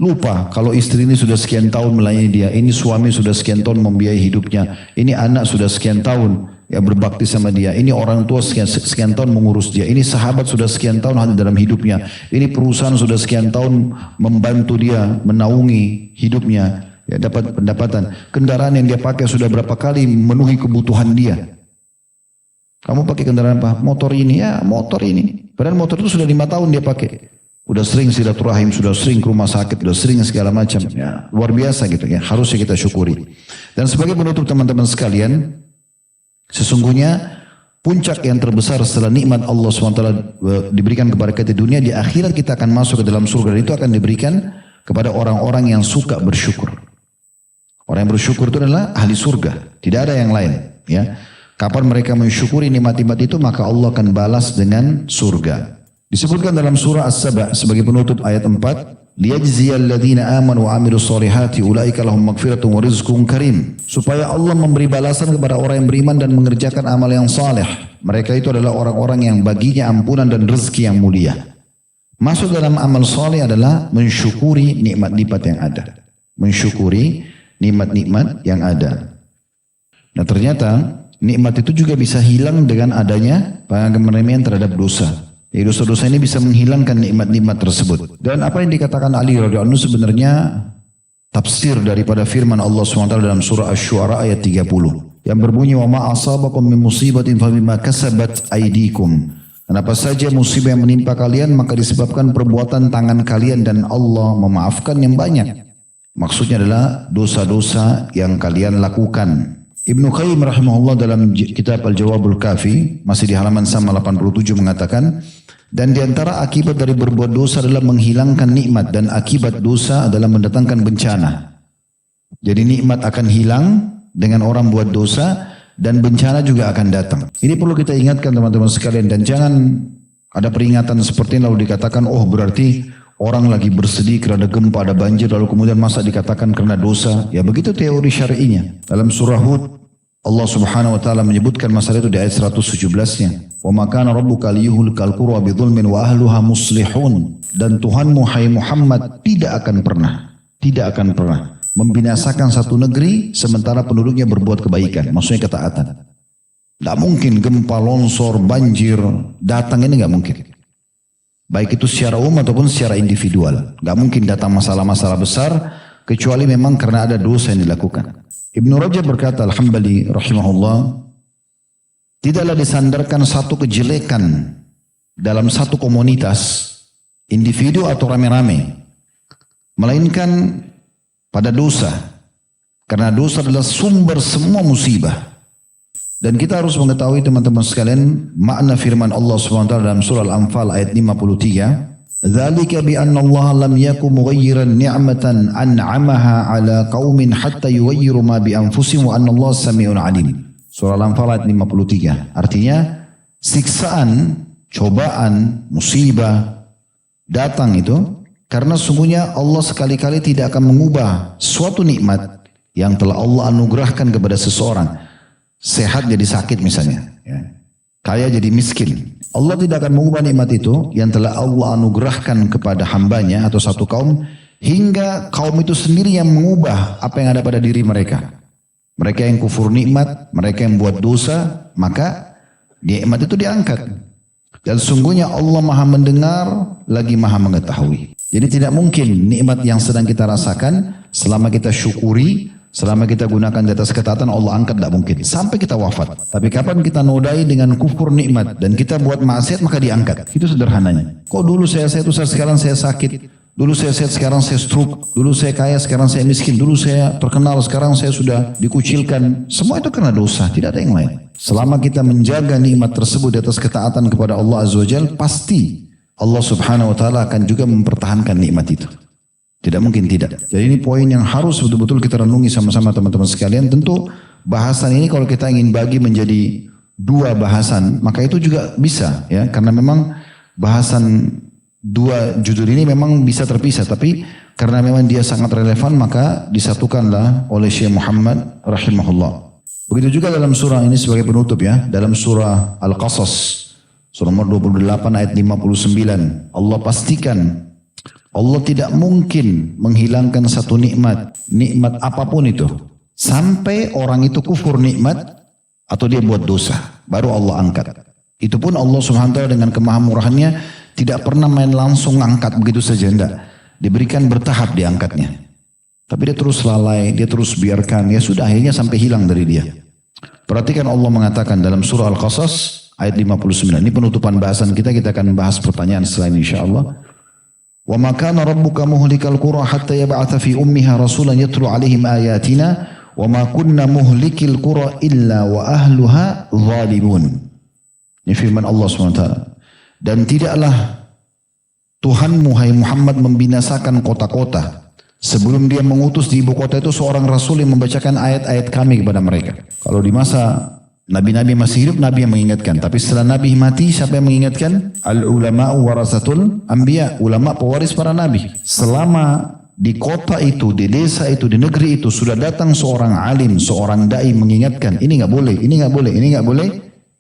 Lupa kalau istri ini sudah sekian tahun melayani dia. Ini suami sudah sekian tahun membiayai hidupnya. Ini anak sudah sekian tahun ya berbakti sama dia. Ini orang tua sekian tahun mengurus dia. Ini sahabat sudah sekian tahun hadir dalam hidupnya. Ini perusahaan sudah sekian tahun membantu dia menaungi hidupnya. Ya, dapat pendapatan. Kendaraan yang dia pakai sudah berapa kali memenuhi kebutuhan dia. Kamu pakai kendaraan apa? Motor ini. Ya motor ini. Padahal motor itu sudah 5 tahun dia pakai. Udah sering silaturahim, sudah sering ke rumah sakit, sudah sering segala macam. Ya, luar biasa gitu ya. Harusnya kita syukuri. Dan sebagai penutup teman-teman sekalian, sesungguhnya puncak yang terbesar setelah nikmat Allah SWT diberikan kepada kita di dunia, di akhirat kita akan masuk ke dalam surga. Dan itu akan diberikan kepada orang-orang yang suka bersyukur. Orang yang bersyukur itu adalah ahli surga. Tidak ada yang lain. Ya. Kapan mereka mensyukuri nikmat-nikmat itu, maka Allah akan balas dengan surga. Disebutkan dalam surah As-Saba sebagai penutup ayat 4, liyajziyal ladzina amanu wa 'amilus solihati ulaika lahum maghfiratun wa rizqun karim. Supaya Allah memberi balasan kepada orang yang beriman dan mengerjakan amal yang saleh. Mereka itu adalah orang-orang yang baginya ampunan dan rezeki yang mulia. Masuk dalam amal saleh adalah mensyukuri nikmat-nikmat yang ada. Mensyukuri nikmat-nikmat yang ada. Nah ternyata nikmat itu juga bisa hilang dengan adanya pengeremaian terhadap dosa. Jadi dosa-dosa ini bisa menghilangkan nikmat-nikmat tersebut. Dan apa yang dikatakan Ali radhiyallahu anhu sebenarnya tafsir daripada firman Allah SWT dalam surah Asy-Syu'ara ayat 30. Yang berbunyi, wa ma asabakum min musibatin fa bima kasabat aydikum. Dan apa saja musibah yang menimpa kalian maka disebabkan perbuatan tangan kalian dan Allah memaafkan yang banyak. Maksudnya adalah dosa-dosa yang kalian lakukan. Ibnu Qayyim rahimahullah dalam kitab Al-Jawabul Kafi masih di halaman sama 87 mengatakan, dan diantara akibat dari berbuat dosa adalah menghilangkan nikmat dan akibat dosa adalah mendatangkan bencana. Jadi nikmat akan hilang dengan orang buat dosa dan bencana juga akan datang. Ini perlu kita ingatkan teman-teman sekalian dan jangan ada peringatan seperti ini lalu dikatakan oh berarti orang lagi bersedih karena gempa ada banjir lalu kemudian masa dikatakan karena dosa. Ya begitu teori syar'inya. Dalam surah Hud Allah Subhanahu wa taala menyebutkan masalah itu di ayat 117-nya. Wa ma kana rabbuka liyuhlikal qura bidzulmin wa ahluha muslihun. Dan Tuhanmu hai Muhammad tidak akan pernah membinasakan satu negeri sementara penduduknya berbuat kebaikan. Maksudnya ketaatan. Tidak mungkin gempa, longsor, banjir datang, ini tidak mungkin. Baik itu secara umum ataupun secara individual. Tidak mungkin datang masalah-masalah besar kecuali memang karena ada dosa yang dilakukan. Ibnu Rajab berkata, Al-Hambali rahimahullah, tidaklah disandarkan satu kejelekan dalam satu komunitas, individu atau rame-rame, melainkan pada dosa. Karena dosa adalah sumber semua musibah. Dan kita harus mengetahui teman-teman sekalian makna firman Allah SWT dalam surah Al-Anfal ayat 53. Dzalika bi anna Allah lam yakum mughayyiran ni'matan an'amaha ala qaumin hatta yughayyiru ma bi anfusihim wa anna Allah samiun alim. Surah Al-Anfal ayat 53. Artinya siksaan, cobaan, musibah datang itu karena sungguhnya Allah sekali-kali tidak akan mengubah suatu nikmat yang telah Allah anugerahkan kepada seseorang. Sehat jadi sakit misalnya, ya. Kaya jadi miskin. Allah tidak akan mengubah nikmat itu yang telah Allah anugerahkan kepada hambanya atau satu kaum hingga kaum itu sendiri yang mengubah apa yang ada pada diri mereka. Mereka yang kufur nikmat, mereka yang buat dosa, maka nikmat itu diangkat. Dan sungguhnya Allah maha mendengar lagi maha mengetahui. Jadi tidak mungkin nikmat yang sedang kita rasakan selama kita syukuri, selama kita gunakan di atas ketaatan Allah angkat, tidak mungkin. Sampai kita wafat. Tapi kapan kita nodai dengan kufur nikmat dan kita buat maksiat maka diangkat. Itu sederhananya. Kok dulu saya sehat, sekarang saya sakit. Dulu saya sehat, sekarang saya stroke. Dulu saya kaya, sekarang saya miskin. Dulu saya terkenal, sekarang saya sudah dikucilkan. Semua itu karena dosa, tidak ada yang lain. Selama kita menjaga nikmat tersebut di atas ketaatan kepada Allah Azza wa Jalla, pasti Allah Subhanahu wa taala akan juga mempertahankan nikmat itu. Tidak mungkin tidak. Jadi ini poin yang harus betul-betul kita renungi sama-sama teman-teman sekalian. Tentu bahasan ini kalau kita ingin bagi menjadi dua bahasan, maka itu juga bisa ya. Karena memang bahasan dua judul ini memang bisa terpisah. Tapi karena memang dia sangat relevan maka disatukanlah oleh Syekh Muhammad rahimahullah. Begitu juga dalam surah ini sebagai penutup ya. Dalam surah Al-Qasas, surah nomor 28 ayat 59. Allah pastikan Allah tidak mungkin menghilangkan satu nikmat apapun itu, sampai orang itu kufur nikmat atau dia buat dosa, baru Allah angkat. Itu pun Allah Subhanahu wa taala dengan kemahamurahannya tidak pernah main langsung angkat begitu saja, enggak. Diberikan bertahap diangkatnya. Tapi dia terus lalai, dia terus biarkan, ya sudah akhirnya sampai hilang dari dia. Perhatikan Allah mengatakan dalam surah Al-Qasas ayat 59. Ini penutupan bahasan kita akan bahas pertanyaan selain insyaallah. Wa ma kana rabbuka muhlikal qura hatta yab'atha fi ummiha rasulan yatlu 'alaihim ayatina wa ma kunna muhlikil qura illa wa ahluha zalimun. Ini firman Allah SWT. Dan tidaklah Tuhanmu hai Muhammad membinasakan kota-kota sebelum dia mengutus di ibu kota itu seorang rasul yang membacakan ayat-ayat kami kepada mereka. Kalau di masa Nabi-Nabi masih hidup, Nabi yang mengingatkan. Tapi setelah Nabi mati, siapa yang mengingatkan? Al-ulama'u warasatul anbiya. Ulama pewaris para Nabi. Selama di kota itu, di desa itu, di negeri itu, sudah datang seorang alim, seorang da'i mengingatkan. Ini nggak boleh, ini nggak boleh, ini nggak boleh.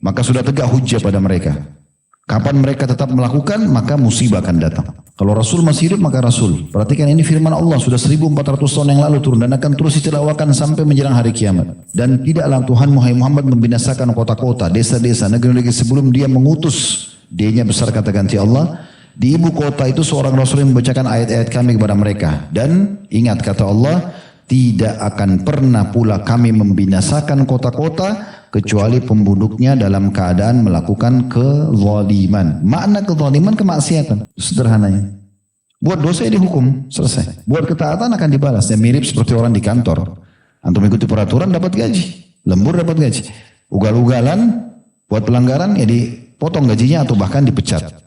Maka sudah tegak hujjah pada mereka. Kapan mereka tetap melakukan, maka musibah akan datang. Kalau Rasul masih hidup, maka Rasul. Perhatikan ini firman Allah, sudah 1400 tahun yang lalu turun dan akan terus ditilawahkan sampai menjelang hari kiamat. Dan tidaklah Tuhan Muhammad membinasakan kota-kota, desa-desa, negeri-negeri sebelum dia mengutus. D-nya besar kata ganti Allah. Di ibu kota itu seorang Rasul yang membacakan ayat-ayat kami kepada mereka. Dan ingat kata Allah, tidak akan pernah pula kami membinasakan kota-kota kecuali penduduknya dalam keadaan melakukan kezaliman. Makna kezaliman kemaksiatan. Sederhananya. Buat dosa ya dihukum, selesai. Buat ketaatan akan dibalas. Ya, mirip seperti orang di kantor. Antum ikuti peraturan dapat gaji. Lembur dapat gaji. Ugal-ugalan buat pelanggaran ya dipotong gajinya atau bahkan dipecat.